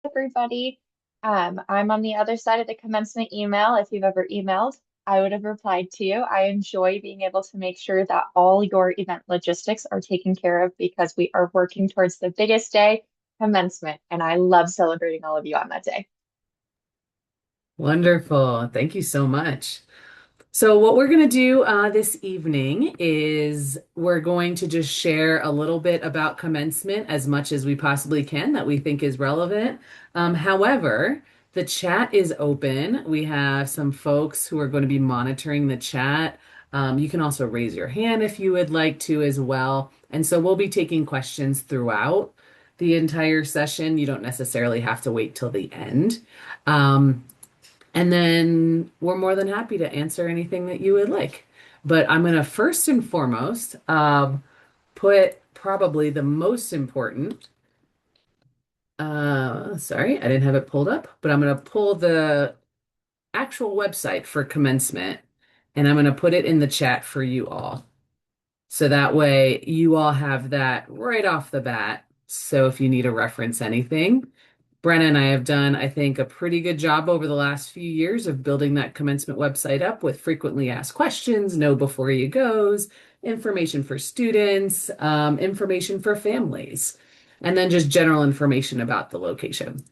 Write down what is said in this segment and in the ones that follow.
Everybody. I'm on the other side of the commencement email. If you've ever emailed, I would have replied to you. I enjoy being able to make sure that all your event logistics are taken care of because we are working towards the biggest day, commencement, and I love celebrating all of you on that day. Wonderful. Thank you so much. So, what we're going to do this evening is we're going to just share a little bit about commencement as much as we possibly can that we think is relevant. However, the chat is open. We have some folks who are going to be monitoring the chat. You can also raise your hand if you would like to as well. And so, we'll be taking questions throughout the entire session. You don't necessarily have to wait till the end. Um, and then we're more than happy to answer anything that you would like. But I'm going to first and foremost put probably the most important. Sorry, I didn't have it pulled up, but I'm going to pull the actual website for commencement and I'm going to put it in the chat for you all. So that way you all have that right off the bat. So if you need to reference anything, Brenna and I have done, I think, a pretty good job over the last few years of building that commencement website up with frequently asked questions, know before you goes, information for students, information for families, and then just general information about the location.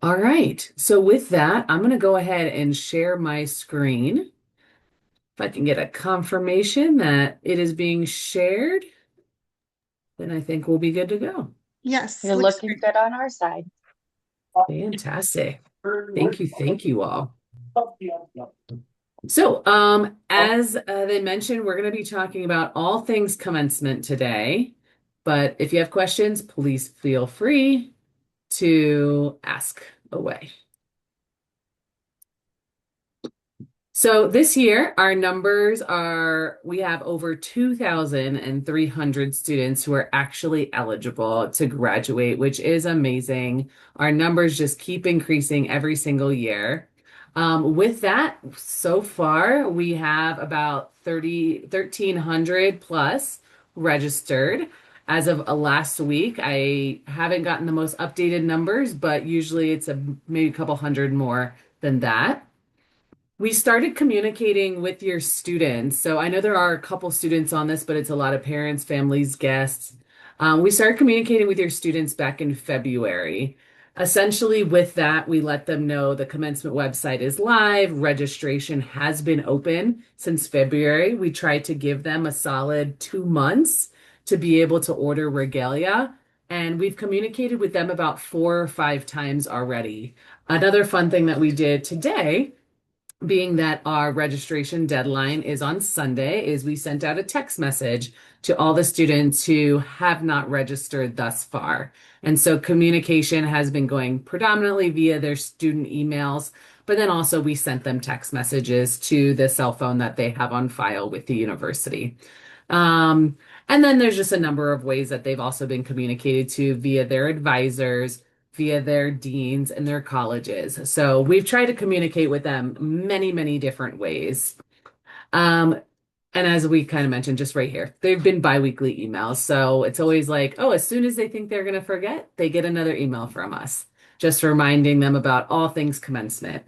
All right, so with that, I'm going to go ahead and share my screen. If I can get a confirmation that it is being shared, then I think we'll be good to go. Yes, You're looks looking great. good on our side. Fantastic. Thank you all. So, as they mentioned, we're going to be talking about all things commencement today. But if you have questions, please feel free to ask away. So this year, our numbers are, we have over 2,300 students who are actually eligible to graduate, which is amazing. Our numbers just keep increasing every single year. With that, so far, we have about 1,300 plus registered. As of last week, I haven't gotten the most updated numbers, but usually it's maybe a couple hundred more than that. We started communicating with your students. So I know there are a couple students on this, but it's a lot of parents, families, guests. We started communicating with your students back in February. Essentially, with that, we let them know the commencement website is live. Registration has been open since February. We tried to give them a solid 2 months to be able to order regalia. And we've communicated with them about 4 or 5 times already. Another fun thing that we did today, being that our registration deadline is on Sunday, is we sent out a text message to all the students who have not registered thus far. And so communication has been going predominantly via their student emails, but then also we sent them text messages to the cell phone that they have on file with the university. And then there's just a number of ways that they've also been communicated to via their advisors, via their deans and their colleges. So we've tried to communicate with them many, many different ways. Um, and as we kind of mentioned just right here, they've been biweekly emails. So it's always like, oh, as soon as they think they're going to forget, they get another email from us, just reminding them about all things commencement.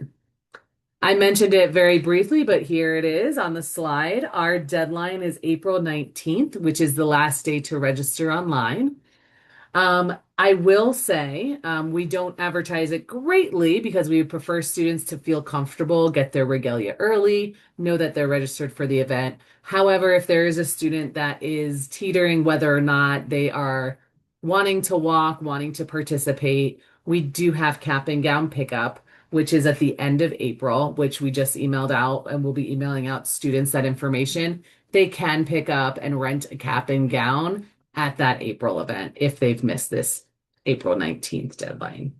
I mentioned it very briefly, but here it is on the slide. Our deadline is April 19th, which is the last day to register online. I will say we don't advertise it greatly because we prefer students to feel comfortable, get their regalia early, know that they're registered for the event. However, if there is a student that is teetering whether or not they are wanting to walk, wanting to participate, we do have cap and gown pickup, which is at the end of April, which we just emailed out and we'll be emailing out students that information. They can pick up and rent a cap and gown at that April event if they've missed this April 19th deadline.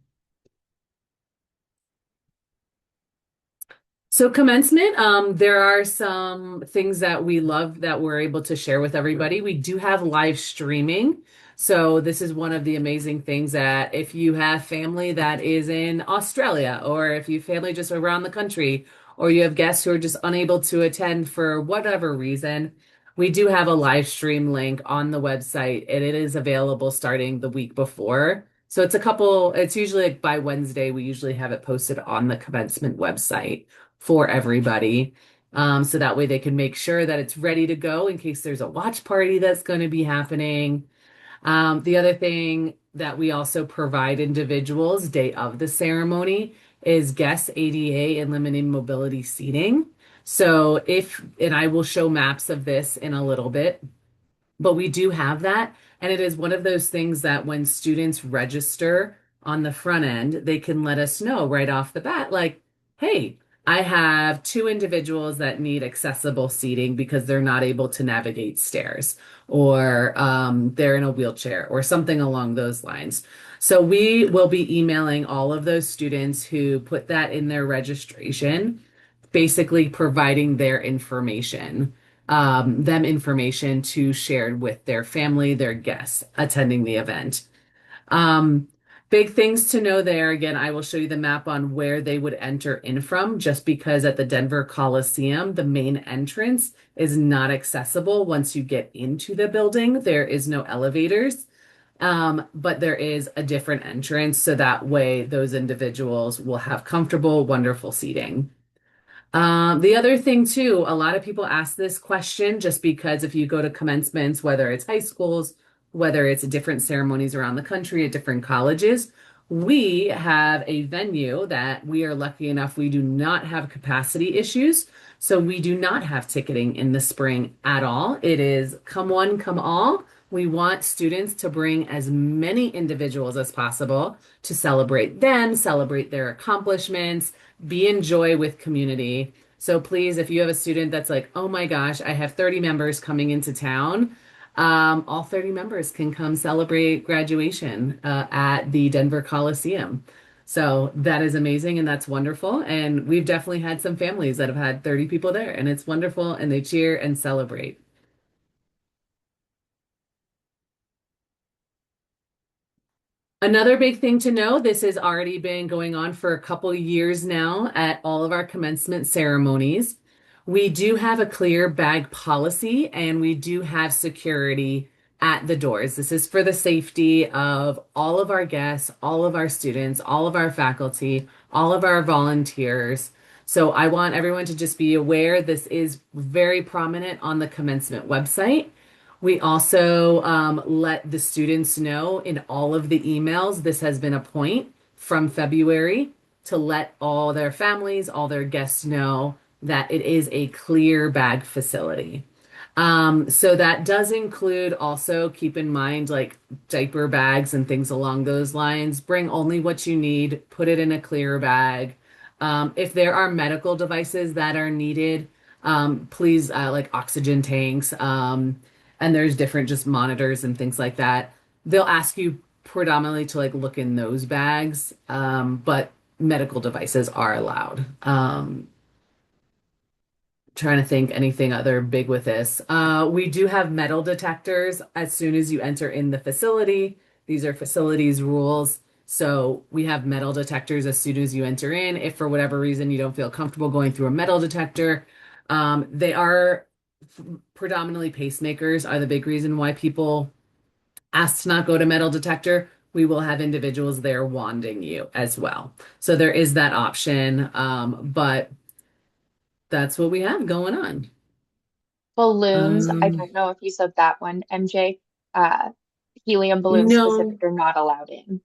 So commencement, there are some things that we love that we're able to share with everybody. We do have live streaming. So this is one of the amazing things that if you have family that is in Australia, or if you have family just around the country, or you have guests who are just unable to attend for whatever reason, we do have a live stream link on the website and it is available starting the week before. So it's usually like by Wednesday, we usually have it posted on the commencement website for everybody. So that way they can make sure that it's ready to go in case there's a watch party that's going to be happening. The other thing that we also provide individuals day of the ceremony is guest ADA and limited mobility seating. And I will show maps of this in a little bit, but we do have that. And it is one of those things that when students register on the front end, they can let us know right off the bat, like, hey, I have two individuals that need accessible seating because they're not able to navigate stairs or they're in a wheelchair or something along those lines. So we will be emailing all of those students who put that in their registration, basically providing their information them information to share with their family, their guests attending the event. Um, Big things to know there. Again, I will show you the map on where they would enter in from, just because at the Denver Coliseum, the main entrance is not accessible once you get into the building. There is no elevators. But there is a different entrance, so that way those individuals will have comfortable, wonderful seating. The other thing too, a lot of people ask this question just because if you go to commencements, whether it's high schools, whether it's different ceremonies around the country at different colleges, we have a venue that we are lucky enough we do not have capacity issues. So we do not have ticketing in the spring at all. It is come one, come all. We want students to bring as many individuals as possible to celebrate them, celebrate their accomplishments, be in joy with community. So please, if you have a student that's like, oh my gosh, I have 30 members coming into town, all 30 members can come celebrate graduation at the Denver Coliseum. So that is amazing and that's wonderful. And we've definitely had some families that have had 30 people there, and it's wonderful and they cheer and celebrate. Another big thing to know, this has already been going on for a couple years now at all of our commencement ceremonies. We do have a clear bag policy and we do have security at the doors. This is for the safety of all of our guests, all of our students, all of our faculty, all of our volunteers. So I want everyone to just be aware this is very prominent on the commencement website. We also let the students know in all of the emails, this has been a point from February to let all their families, all their guests know that it is a clear bag facility. So that does include also keep in mind like diaper bags and things along those lines. Bring only what you need, put it in a clear bag. If there are medical devices that are needed, please, like oxygen tanks, and there's different just monitors and things like that. They'll ask you predominantly to like look in those bags, but medical devices are allowed. Trying to think anything other big with this. We do have metal detectors as soon as you enter in the facility. These are facilities rules. So we have metal detectors as soon as you enter in. If for whatever reason you don't feel comfortable going through a metal detector, they are predominantly pacemakers are the big reason why people ask to not go to metal detector. We will have individuals there wanding you as well. So there is that option. But that's what we have going on. Balloons, I Um, don't know if you said that one, MJ. Uh, Helium balloons no, specific are not allowed in.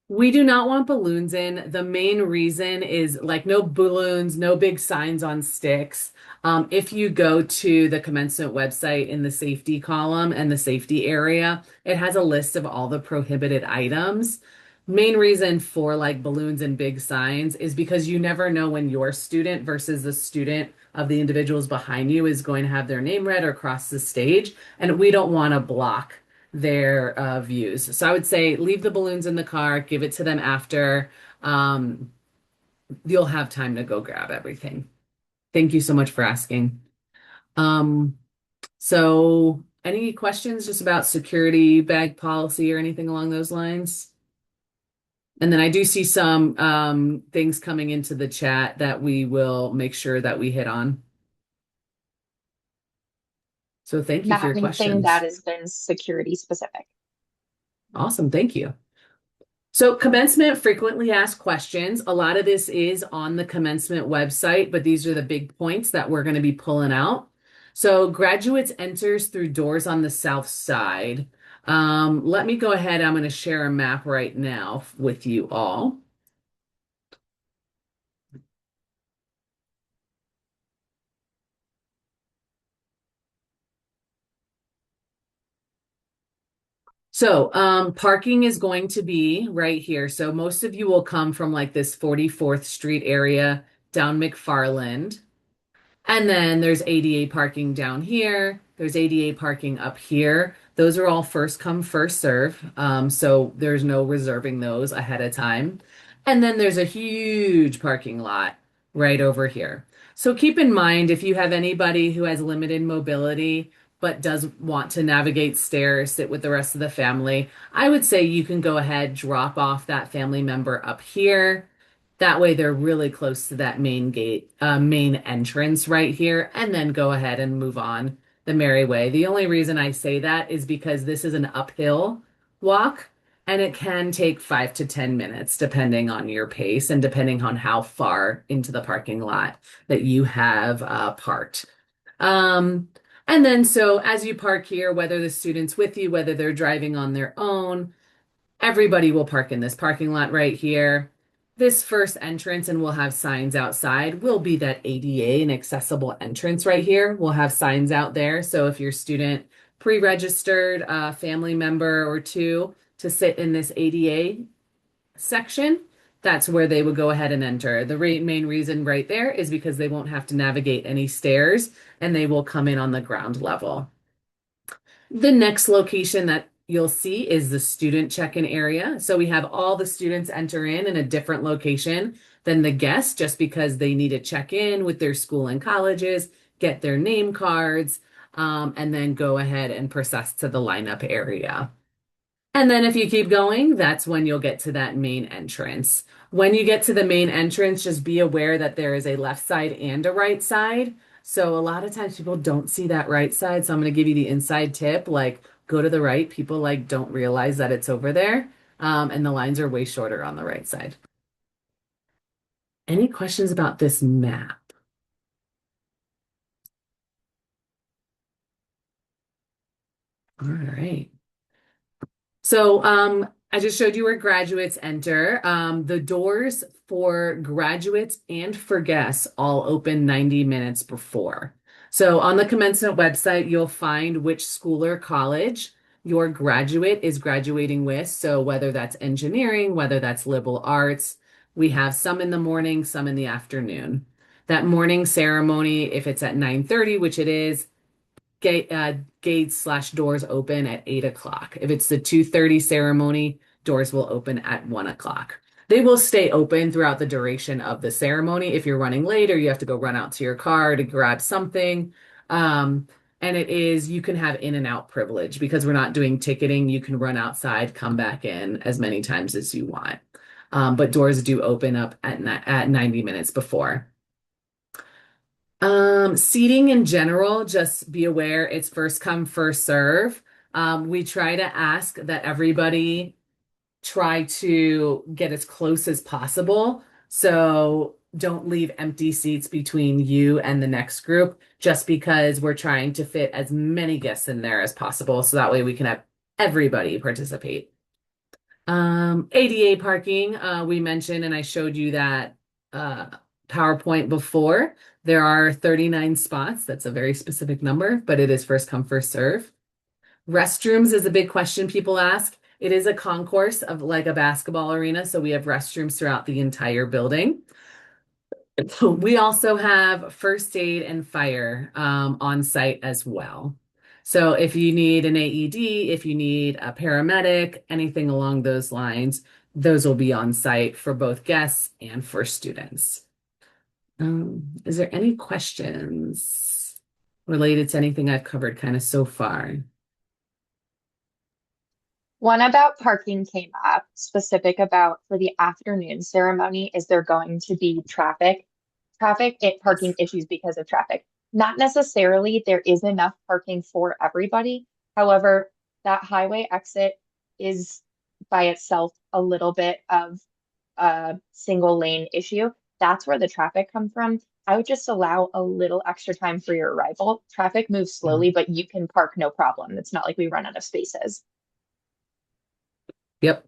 we do not want balloons in. The main reason is like no balloons, no big signs on sticks. If you go to the commencement website in the safety column and the safety area, it has a list of all the prohibited items. Main reason for like balloons and big signs is because you never know when your student versus the student of the individuals behind you is going to have their name read or cross the stage. And we don't want to block their views. So I would say leave the balloons in the car, give it to them after. Um, you'll have time to go grab everything. Thank you so much for asking. Um, so any questions just about security bag policy or anything along those lines? And then I do see some things coming into the chat that we will make sure that we hit on. So thank you for Not your anything that questions. has been security specific. Awesome. Thank you. So commencement frequently asked questions. A lot of this is on the commencement website, but these are the big points that we're going to be pulling out. So graduates enters through doors on the south side. Let me go ahead. I'm going to share a map right now with you all. So, parking is going to be right here. So most of you will come from like this 44th Street area down McFarland. And then there's ADA parking down here. There's ADA parking up here. Those are all first come, first serve. So there's no reserving those ahead of time. And then there's a huge parking lot right over here. So keep in mind if you have anybody who has limited mobility but does want to navigate stairs, sit with the rest of the family, I would say you can go ahead, drop off that family member up here. That way they're really close to that main gate, main entrance right here, and then go ahead and move on the merry way. The only reason I say that is because this is an uphill walk and it can take 5 to 10 minutes depending on your pace and depending on how far into the parking lot that you have parked. Um, and then so as you park here, whether the student's with you, whether they're driving on their own, everybody will park in this parking lot right here. This first entrance, and we'll have signs outside, will be that ADA and accessible entrance right here. We'll have signs out there. So if your student pre-registered a family member or two to sit in this ADA section, that's where they would go ahead and enter. The main reason right there is because they won't have to navigate any stairs and they will come in on the ground level. The next location that you'll see is the student check-in area. So we have all the students enter in a different location than the guests just because they need to check in with their school and colleges, get their name cards, and then go ahead and process to the lineup area. And then if you keep going, that's when you'll get to that main entrance. When you get to the main entrance, just be aware that there is a left side and a right side. So a lot of times people don't see that right side. So I'm going to give you the inside tip, like go to the right. People like don't realize that it's over there. And the lines are way shorter on the right side. Any questions about this map? All right. So I just showed you where graduates enter. The doors for graduates and for guests all open 90 minutes before. So on the commencement website, you'll find which school or college your graduate is graduating with. So whether that's engineering, whether that's liberal arts, we have some in the morning, some in the afternoon. That morning ceremony, if it's at 9:30, which it is, gates slash doors open at 8 o'clock. If it's the 2:30 ceremony, doors will open at 1 o'clock. They will stay open throughout the duration of the ceremony. If you're running late or you have to go run out to your car to grab something. And it is, you can have in and out privilege because we're not doing ticketing. You can run outside, come back in as many times as you want. But doors do open up at 90 minutes before. Seating in general, just be aware it's first come, first serve. We try to ask that everybody try to get as close as possible. So don't leave empty seats between you and the next group, just because we're trying to fit as many guests in there as possible. So that way we can have everybody participate. ADA parking, we mentioned, and I showed you that uh, PowerPoint before. There are 39 spots. That's a very specific number, but it is first come, first serve. Restrooms is a big question people ask. It is a concourse of like a basketball arena, so we have restrooms throughout the entire building. We also have first aid and fire on site as well. So if you need an AED, if you need a paramedic, anything along those lines, those will be on site for both guests and for students. Is there any questions related to anything I've covered kind of so far? One about parking came up, specific about for the afternoon ceremony. Is there going to be parking issues because of traffic? Not necessarily. There is enough parking for everybody. However, that highway exit is by itself a little bit of a single lane issue, that's where the traffic comes from. I would just allow a little extra time for your arrival. Traffic moves Yeah. slowly, but you can park no problem. It's not like we run out of spaces. Yep.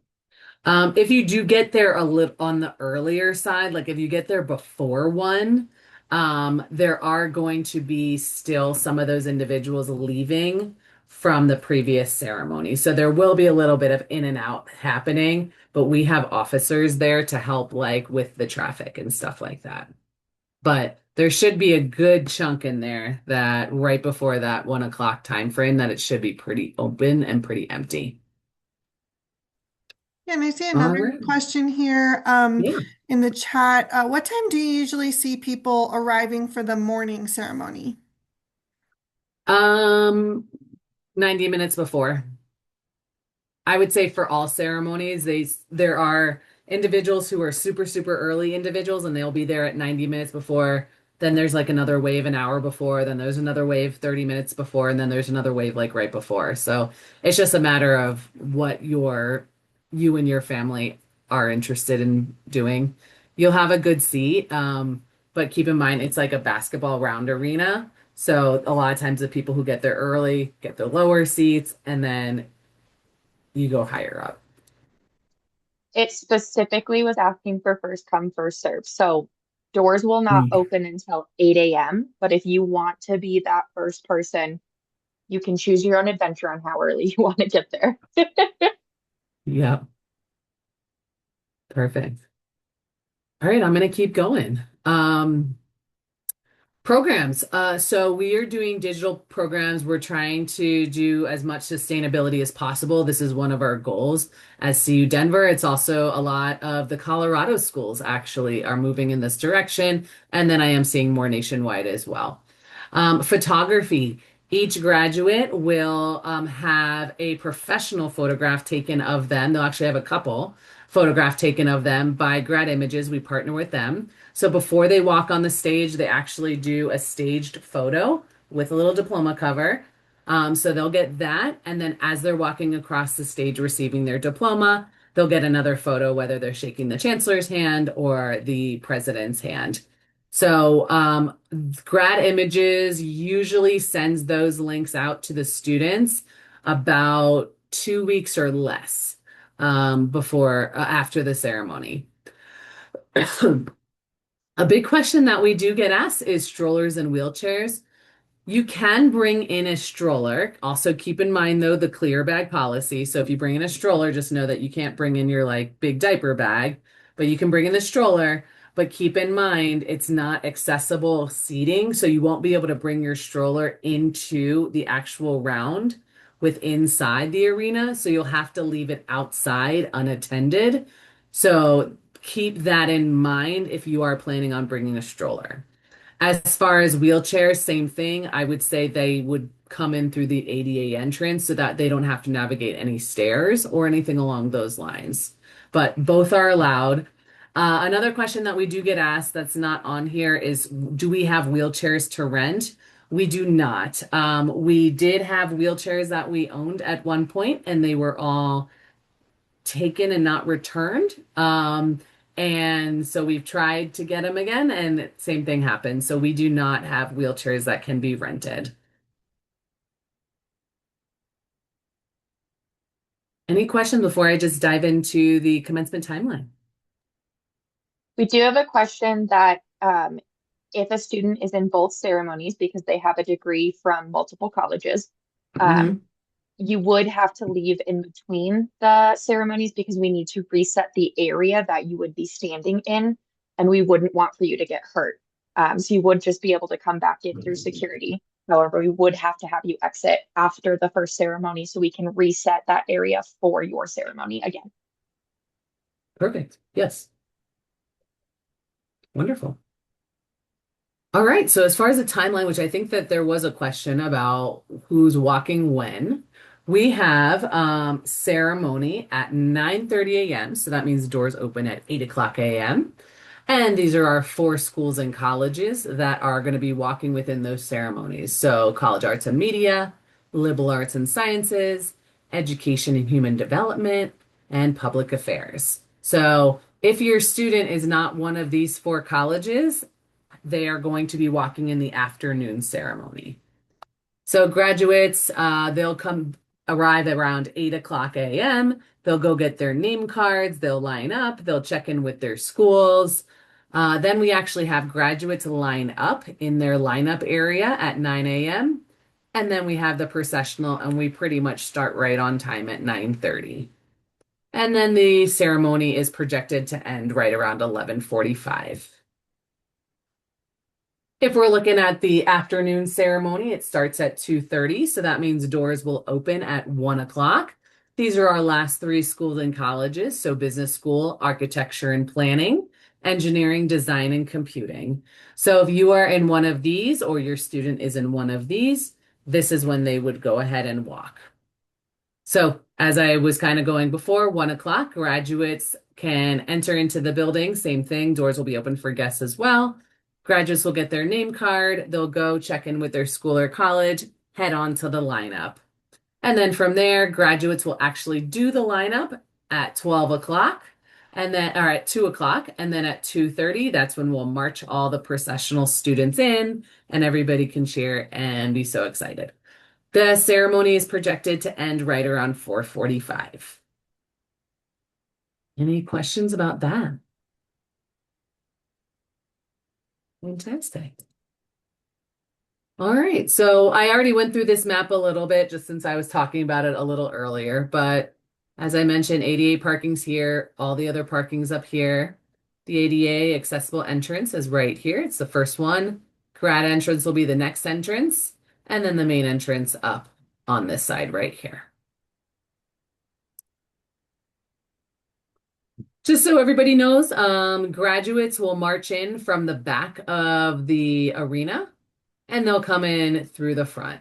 If you do get there a little on the earlier side, like if you get there before one, there are going to be still some of those individuals leaving from the previous ceremony. So there will be a little bit of in and out happening, but we have officers there to help like with the traffic and stuff like that. But there should be a good chunk in there that right before that 1 o'clock time frame that it should be pretty open and pretty empty. Yeah, and I see All another right. question here Yeah. in the chat. What time do you usually see people arriving for the morning ceremony? Um, 90 minutes before. I would say for all ceremonies, there are individuals who are super, super early individuals and they'll be there at 90 minutes before. Then there's like another wave an hour before, then there's another wave 30 minutes before, and then there's another wave like right before. So it's just a matter of what you and your family are interested in doing. You'll have a good seat, but keep in mind it's like a basketball round arena. So a lot of times the people who get there early get the lower seats, and then you go higher up. It specifically was asking for first come, first serve. So doors will not Mm. open until 8 a.m. But if you want to be that first person, you can choose your own adventure on how early you want to get there. Yep. Perfect. All right, I'm gonna keep going. Programs. So we are doing digital programs. We're trying to do as much sustainability as possible. This is one of our goals as CU Denver. It's also a lot of the Colorado schools actually are moving in this direction. And then I am seeing more nationwide as well. Photography. Each graduate will have a professional photograph taken of them. They'll actually have a couple photograph taken of them by Grad Images. We partner with them. So before they walk on the stage, they actually do a staged photo with a little diploma cover. So they'll get that. And then as they're walking across the stage receiving their diploma, they'll get another photo, whether they're shaking the chancellor's hand or the president's hand. So Grad Images usually sends those links out to the students about 2 weeks or less before after the ceremony. A big question that we do get asked is strollers and wheelchairs. You can bring in a stroller. Also, keep in mind though the clear bag policy. So if you bring in a stroller, just know that you can't bring in your like big diaper bag, but you can bring in the stroller. But keep in mind it's not accessible seating, so you won't be able to bring your stroller into the actual round with inside the arena. So you'll have to leave it outside unattended. So keep that in mind if you are planning on bringing a stroller. As far as wheelchairs, same thing. I would say they would come in through the ADA entrance so that they don't have to navigate any stairs or anything along those lines. But both are allowed. Another question that we do get asked that's not on here is, do we have wheelchairs to rent? We do not. We did have wheelchairs that we owned at one point, and they were all taken and not returned. And so we've tried to get them again, and same thing happened. So we do not have wheelchairs that can be rented. Any questions before I just dive into the commencement timeline? We do have a question that if a student is in both ceremonies because they have a degree from multiple colleges, um, Hmm. you would have to leave in between the ceremonies because we need to reset the area that you would be standing in, and we wouldn't want for you to get hurt. So you would just be able to come back in through security. However, we would have to have you exit after the first ceremony so we can reset that area for your ceremony again. Perfect. Yes. Wonderful. All right. So as far as the timeline, which I think that there was a question about who's walking when, we have ceremony at 9:30 a.m. So that means doors open at 8 o'clock a.m. And these are our four schools and colleges that are going to be walking within those ceremonies. So College Arts and Media, Liberal Arts and Sciences, Education and Human Development, and public affairs. So if your student is not one of these four colleges, they are going to be walking in the afternoon ceremony. So graduates, they'll come arrive around 8 o'clock a.m. They'll go get their name cards. They'll line up. They'll check in with their schools. Then we actually have graduates line up in their lineup area at 9 a.m. And then we have the processional, and we pretty much start right on time at 9:30. And then the ceremony is projected to end right around 11:45. If we're looking at the afternoon ceremony, it starts at 2:30, so that means doors will open at 1 o'clock. These are our last three schools and colleges, so business school, architecture and planning, engineering, design, and computing. So if you are in one of these or your student is in one of these, this is when they would go ahead and walk. So as I was kind of going before, 1 o'clock, graduates can enter into the building. Same thing, doors will be open for guests as well. Graduates will get their name card. They'll go check in with their school or college, head on to the lineup. And then from there, graduates will actually do the lineup at 12 o'clock and then, or at 2 o'clock. And then at 2:30, that's when we'll march all the processional students in and everybody can cheer and be so excited. The ceremony is projected to end right around 4:45. Any questions about that? Fantastic. All right, so I already went through this map a little bit just since I was talking about it a little earlier, but as I mentioned, ADA parking's here, all the other parking's up here. The ADA accessible entrance is right here. It's the first one. Grad entrance will be the next entrance, and then the main entrance up on this side right here. Just so everybody knows, graduates will march in from the back of the arena and they'll come in through the front.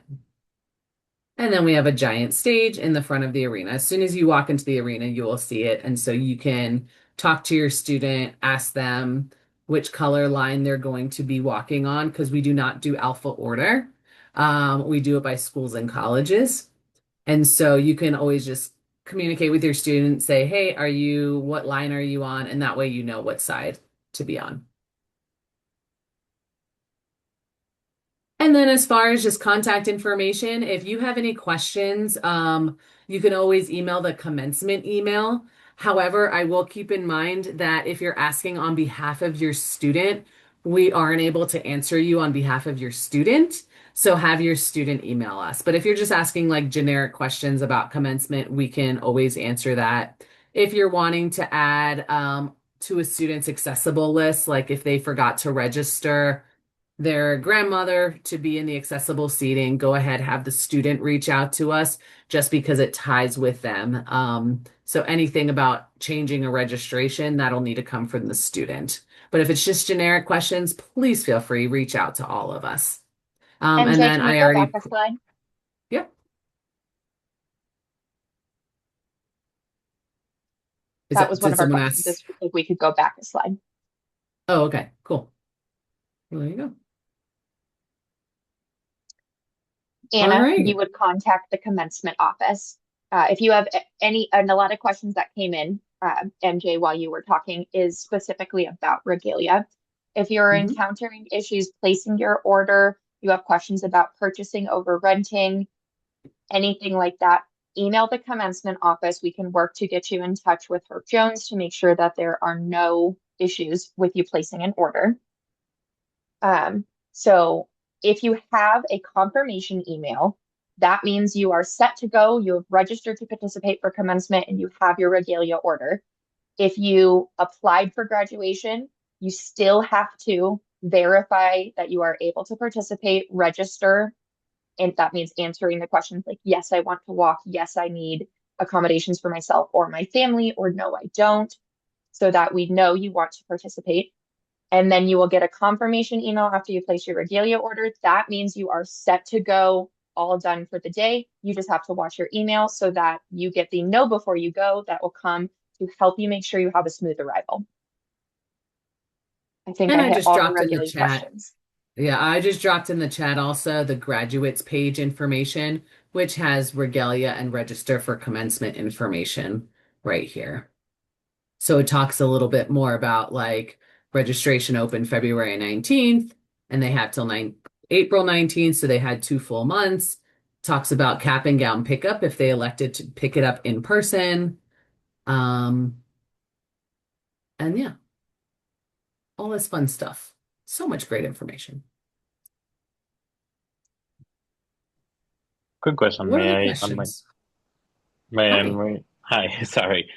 And then we have a giant stage in the front of the arena. As soon as you walk into the arena, you will see it. And so you can talk to your student, ask them which color line they're going to be walking on, because we do not do alpha order. We do it by schools and colleges. And so you can always just communicate with your student, say, hey, what line are you on? And that way you know what side to be on. And then as far as just contact information, if you have any questions, you can always email the commencement email. However, I will keep in mind that if you're asking on behalf of your student, we aren't able to answer you on behalf of your student. So have your student email us. But if you're just asking like generic questions about commencement, we can always answer that. If you're wanting to add to a student's accessible list, like if they forgot to register their grandmother to be in the accessible seating, go ahead, have the student reach out to us just because it ties with them. So anything about changing a registration, that'll need to come from the student. But if it's just generic questions, please feel free, reach out to all of us. And MJ, then can you I go back already, a slide? yep. That was one Did of our someone questions, ask? if we could go back a slide. Oh, okay, cool. Well, there you go. All Anna, you right. would contact the commencement office. If you have and a lot of questions that came in, MJ, while you were talking, is specifically about regalia. If you're Mhm. encountering issues placing your order, you have questions about purchasing over renting, anything like that, email the commencement office. We can work to get you in touch with Herb Jones to make sure that there are no issues with you placing an order. So if you have a confirmation email, that means you are set to go, you have registered to participate for commencement, and you have your regalia order. If you applied for graduation, you still have to verify that you are able to participate, register, and that means answering the questions like, yes, I want to walk, yes, I need accommodations for myself or my family, or no, I don't, so that we know you want to participate. And then you will get a confirmation email after you place your regalia order. That means you are set to go, all done for the day. You just have to watch your email so that you get the know before you go that will come to help you make sure you have a smooth arrival. I think And I I hit just all the dropped in the regalia chat. questions. Yeah, I just dropped in the chat also the graduates page information, which has regalia and register for commencement information. right here. So it talks a little bit more about like registration opened February 19th and they have till April 19th. So they had 2 full months. Talks about cap and gown pickup if they elected to pick it up in person. Um, and yeah, all this fun stuff. So much great information. Quick question. What are the May I unmic? questions? May I Hi. unmic? Hi, sorry.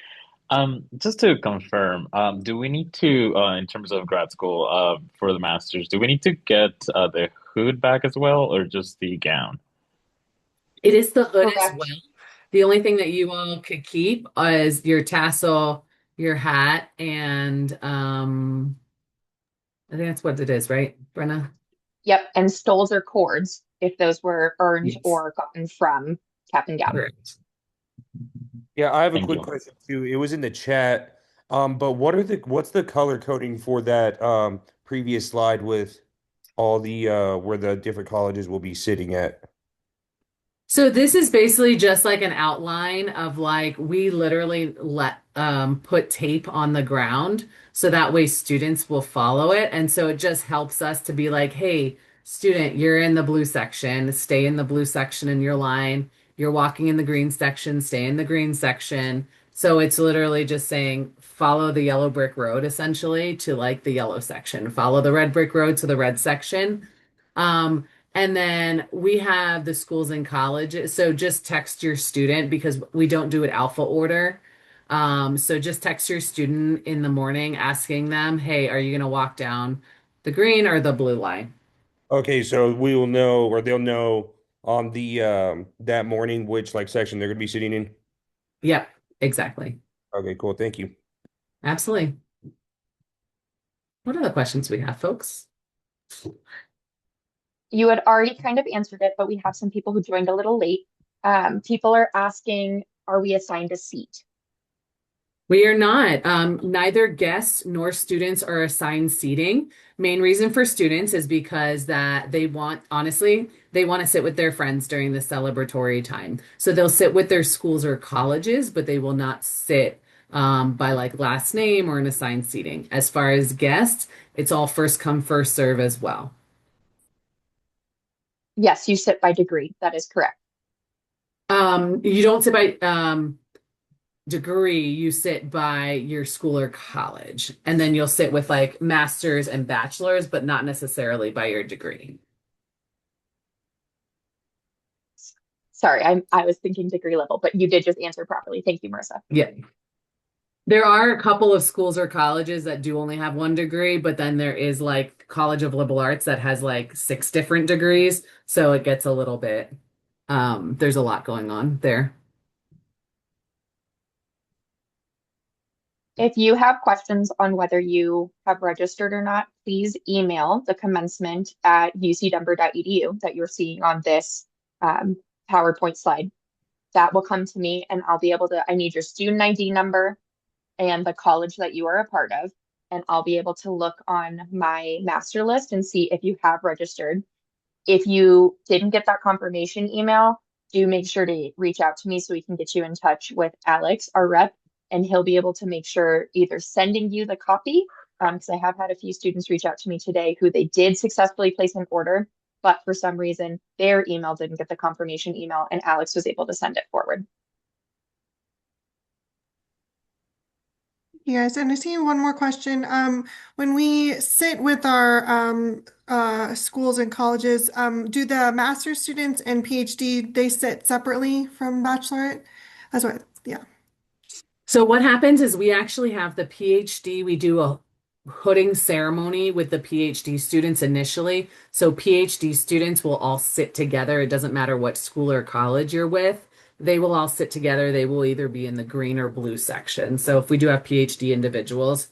Just to confirm, do we need to, in terms of grad school, for the masters, do we need to get the hood back as well, or just the gown? It is the hood as well. Correct. The only thing that you all could keep is your tassel, your hat, and I think that's what it is, right, Brenna? Yep. And stoles or cords, if those were earned Yes. or gotten from cap and gown. Correct. Yeah, I have a Thank quick you. question too. It was in the chat. But what's the color coding for that previous slide with all the where the different colleges will be sitting at? So this is basically just like an outline of like we literally let put tape on the ground so that way students will follow it. And so it just helps us to be like, hey, student, you're in the blue section, stay in the blue section in your line. You're walking in the green section, stay in the green section. So it's literally just saying follow the yellow brick road essentially to like the yellow section, follow the red brick road to the red section. Um, and then we have the schools and colleges. So just text your student because we don't do it alpha order. So just text your student in the morning asking them, hey, are you going to walk down the green or the blue line? Okay, so we will know, or they'll know on the that morning which like section they're gonna be sitting in. Yep, exactly. Okay, cool. Thank you. Absolutely. What are the questions we have, folks? You had already kind of answered it, but we have some people who joined a little late. People are asking, are we assigned a seat? We are not. Neither guests nor students are assigned seating. Main reason for students is because that they want, honestly, they want to sit with their friends during the celebratory time. So they'll sit with their schools or colleges, but they will not sit by like last name or an assigned seating. As far as guests, it's all first come, first serve as well. Yes, you sit by degree. That is correct. You don't sit by degree, you sit by your school or college, and then you'll sit with like masters and bachelors, but not necessarily by your degree. Sorry, I was thinking degree level, but you did just answer properly. Thank you, Marissa. Yeah. There are a couple of schools or colleges that do only have one degree, but then there is like College of Liberal Arts that has like 6 different degrees. So it gets a little bit, there's a lot going on there. If you have questions on whether you have registered or not, please email the commencement at ucdenver.edu that you're seeing on this PowerPoint slide. That will come to me and I'll be able to, I need your student ID number and the college that you are a part of. And I'll be able to look on my master list and see if you have registered. If you didn't get that confirmation email, do make sure to reach out to me so we can get you in touch with Alex, our rep, and he'll be able to make sure either sending you the copy, because I have had a few students reach out to me today who they did successfully place an order, but for some reason their email didn't get the confirmation email and Alex was able to send it forward. Yes, and I see one more question. When we sit with our schools and colleges, do the master's students and PhD they sit separately from bachelorette? That's what, yeah. So what happens is we actually have the PhD, we do a hooding ceremony with the PhD students initially. So PhD students will all sit together. It doesn't matter what school or college you're with. They will all sit together. They will either be in the green or blue section. So if we do have PhD individuals,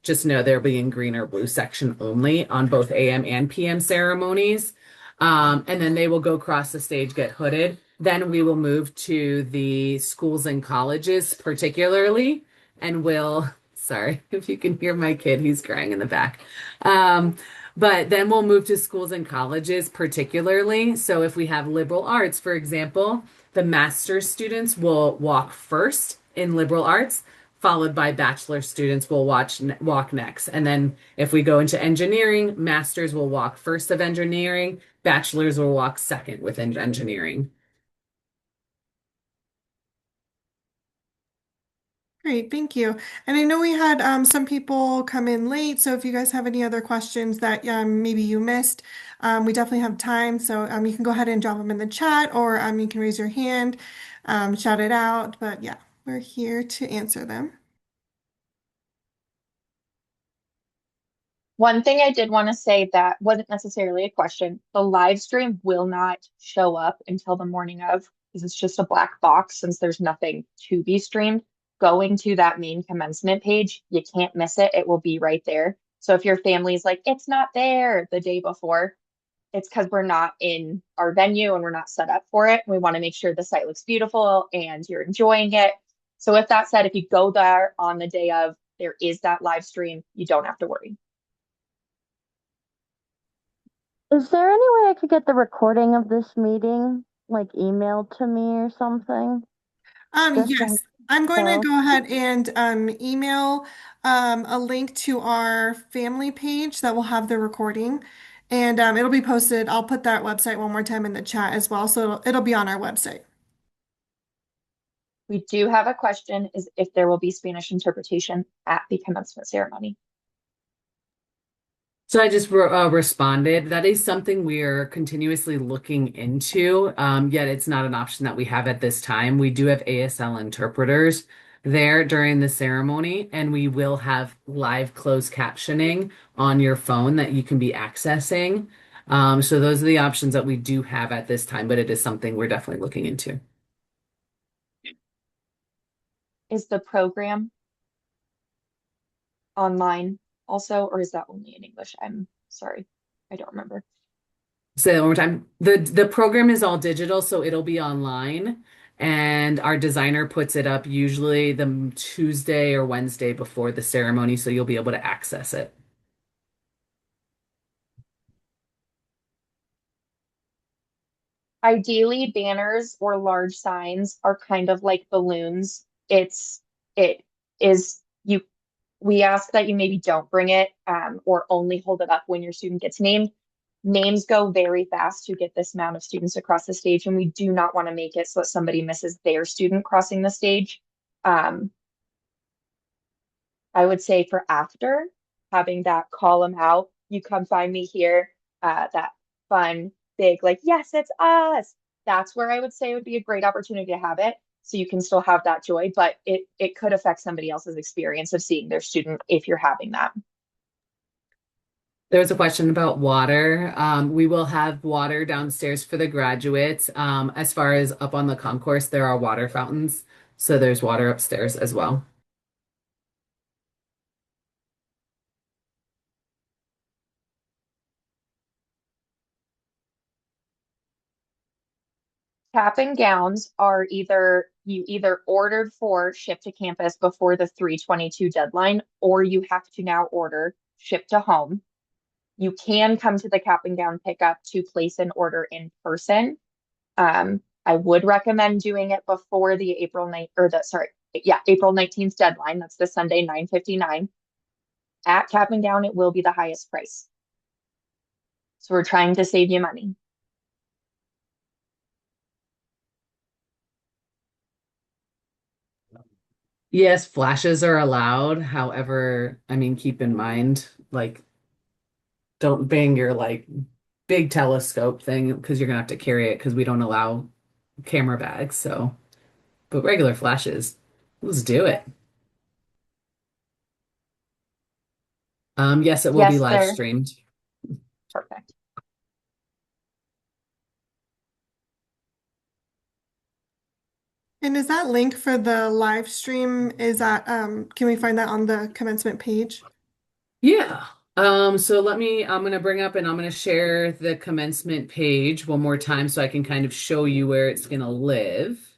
just know they'll be in green or blue section only on both AM and PM ceremonies. And then they will go across the stage, get hooded. Then we will move to the schools and colleges, particularly, and we'll, sorry if you can hear my kid, he's crying in the back. But then we'll move to schools and colleges, particularly. So if we have liberal arts, for example, the master's students will walk first in liberal arts, followed by bachelor students will walk next. And then if we go into engineering, masters will walk first of engineering, bachelors will walk second within engineering. Great, thank you. And I know we had some people come in late, so if you guys have any other questions that maybe you missed, we definitely have time. So you can go ahead and drop them in the chat, or you can raise your hand, shout it out. But yeah, we're here to answer them. One thing I did want to say that wasn't necessarily a question, the live stream will not show up until the morning of, because it's just a black box since there's nothing to be streamed. Going to that main commencement page, you can't miss it. It will be right there. So if your family's like, it's not there the day before, it's because we're not in our venue and we're not set up for it. We want to make sure the site looks beautiful and you're enjoying it. So with that said, if you go there on the day of, there is that live stream, you don't have to worry. Is there any way I could get the recording of this meeting, like emailed to me or something? Just in Yes, I'm going to case. go ahead and email a link to our family page that will have the recording, and it'll be posted. I'll put that website one more time in the chat as well, so it'll be on our website. We do have a question, is if there will be Spanish interpretation at the commencement ceremony. So I just responded. That is something we're continuously looking into, yet it's not an option that we have at this time. We do have ASL interpreters there during the ceremony, and we will have live closed captioning on your phone that you can be accessing. So those are the options that we do have at this time, but it is something we're definitely looking into. Is the program online also, or is that only in English? I'm sorry, I don't remember. Say that one more time. The program is all digital, so it'll be online, and our designer puts it up usually the Tuesday or Wednesday before the ceremony, so you'll be able to access it. Ideally, banners or large signs are kind of like balloons. It is you we ask that you maybe don't bring it or only hold it up when your student gets named. Names go very fast to get this amount of students across the stage, and we do not want to make it so that somebody misses their student crossing the stage. Um, I would say for after, having that call them out, you come find me here, that fun, big, like, yes, it's us. That's where I would say would be a great opportunity to have it. So you can still have that joy, but it could affect somebody else's experience of seeing their student if you're having that. There was a question about water. We will have water downstairs for the graduates. As far as up on the concourse, there are water fountains, so there's water upstairs as well. Cap and gowns are either ordered for ship to campus before the 3/22 deadline, or you have to now order ship to home. You can come to the cap and gown pickup to place an order in person. I would recommend doing it before the April 19th deadline. That's the Sunday, 9:59. At cap and gown, it will be the highest price. So we're trying to save you money. Yes, flashes are allowed. However, I mean, keep in mind, like, don't bang your like big telescope thing because you're gonna have to carry it because we don't allow camera bags. So, but regular flashes, let's do it. Yes, it will be Yes, live they're streamed. perfect. And is that link for the live stream, is that, can we find that on the commencement page? Yeah. So I'm gonna bring up and I'm gonna share the commencement page one more time so I can kind of show you where it's gonna live.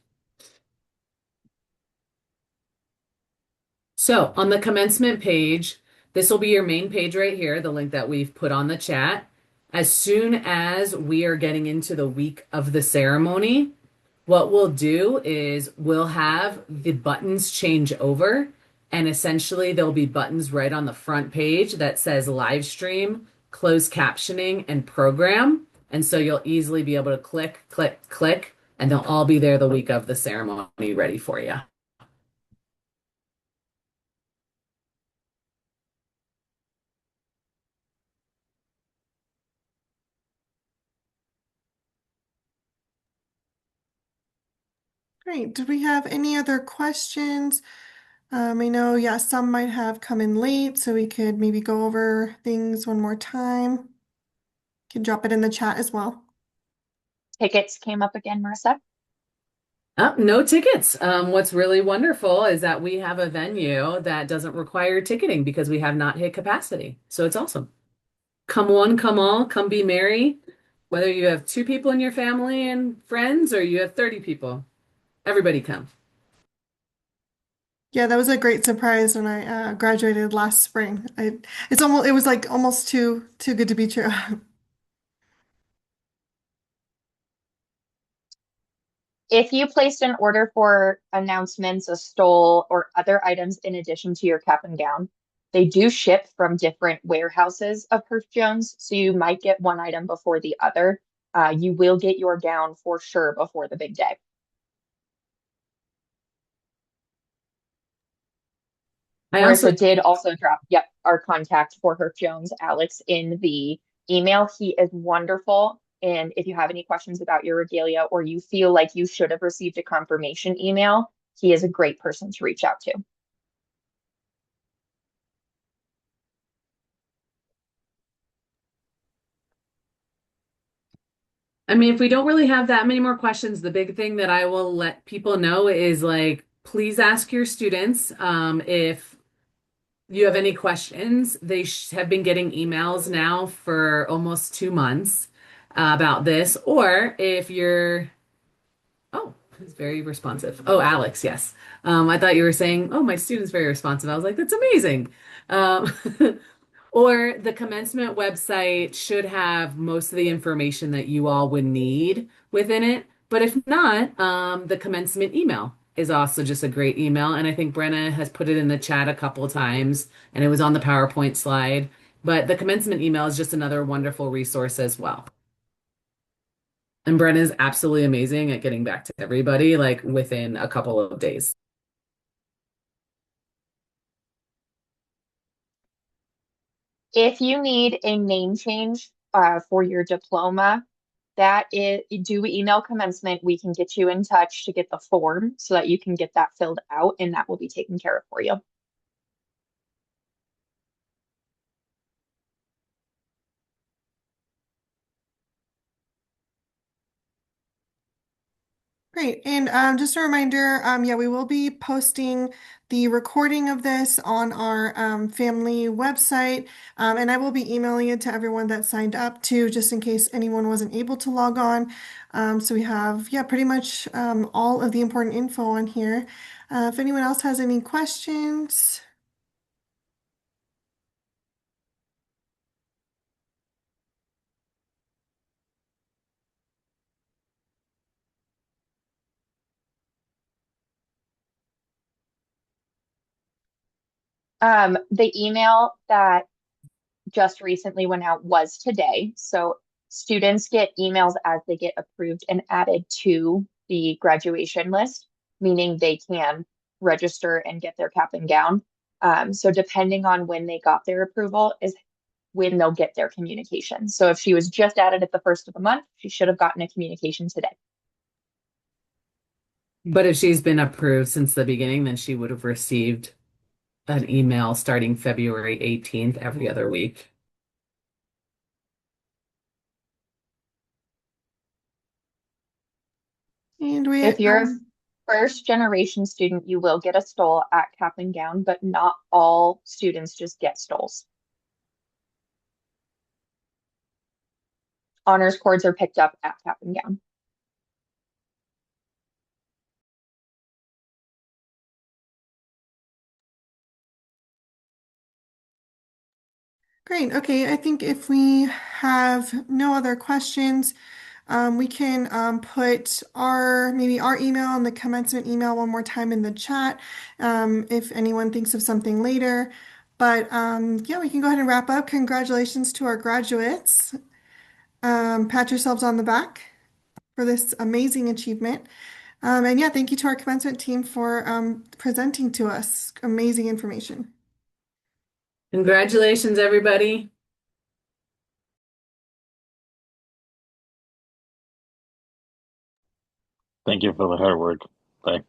So on the commencement page, this will be your main page right here, the link that we've put on the chat. As soon as we are getting into the week of the ceremony, What we'll do is we'll have the buttons change over, and essentially there'll be buttons right on the front page that says live stream, closed captioning, and program. And so you'll easily be able to click, click, click, and they'll all be there the week of the ceremony ready for you. Great. Do we have any other questions? I know, yeah, some might have come in late, so we could maybe go over things one more time. You can drop it in the chat as well. Tickets came up again, Marissa. No tickets. What's really wonderful is that we have a venue that doesn't require ticketing because we have not hit capacity. So it's awesome. Come one, come all, come be merry. Whether you have two people in your family and friends or you have 30 people, everybody come. Yeah, that was a great surprise when I graduated last spring. It was like almost too good to be true. If you placed an order for announcements, a stole, or other items in addition to your cap and gown, they do ship from different warehouses of Herff Jones, so you might get one item before the other. You will get your gown for sure before the big day. I also Marissa did also drop, yep, our contact for Herff Jones, Alex, in the email. He is wonderful. And if you have any questions about your regalia or you feel like you should have received a confirmation email, he is a great person to reach out to. I mean, if we don't really have that many more questions, the big thing that I will let people know is like, please ask your students if you have any questions. They have been getting emails now for almost 2 months about this. Or if you're, oh, he's very responsive. Oh, Alex, yes. I thought you were saying, oh, my student's very responsive. I was like, that's amazing. Um, Or the commencement website should have most of the information that you all would need within it. But if not, the commencement email is also just a great email. And I think Brenna has put it in the chat a couple of times, and it was on the PowerPoint slide. But the commencement email is just another wonderful resource as well. And Brenna is absolutely amazing at getting back to everybody like within a couple of days. If you need a name change for your diploma, do email commencement. We can get you in touch to get the form so that you can get that filled out and that will be taken care of for you. Great. And just a reminder, yeah, we will be posting the recording of this on our family website. And I will be emailing it to everyone that signed up too, just in case anyone wasn't able to log on. So we have, yeah, pretty much all of the important info on here. If anyone else has any questions. The email that just recently went out was today. So students get emails as they get approved and added to the graduation list, meaning they can register and get their cap and gown. So depending on when they got their approval is when they'll get their communication. So if she was just added at the first of the month, she should have gotten a communication today. But if she's been approved since the beginning, then she would have received an email starting February 18th every other week. And we, If you're a first generation student, you will get a stole at cap and gown, but not all students just get stoles. Honors cords are picked up at cap and gown. great. Okay, I think if we have no other questions, We can put maybe our email and the commencement email one more time in the chat if anyone thinks of something later. But yeah, we can go ahead and wrap up. Congratulations to our graduates. Pat yourselves on the back for this amazing achievement. And yeah, thank you to our commencement team for presenting to us amazing information. Congratulations, everybody. Thank you for the hard work. Bye.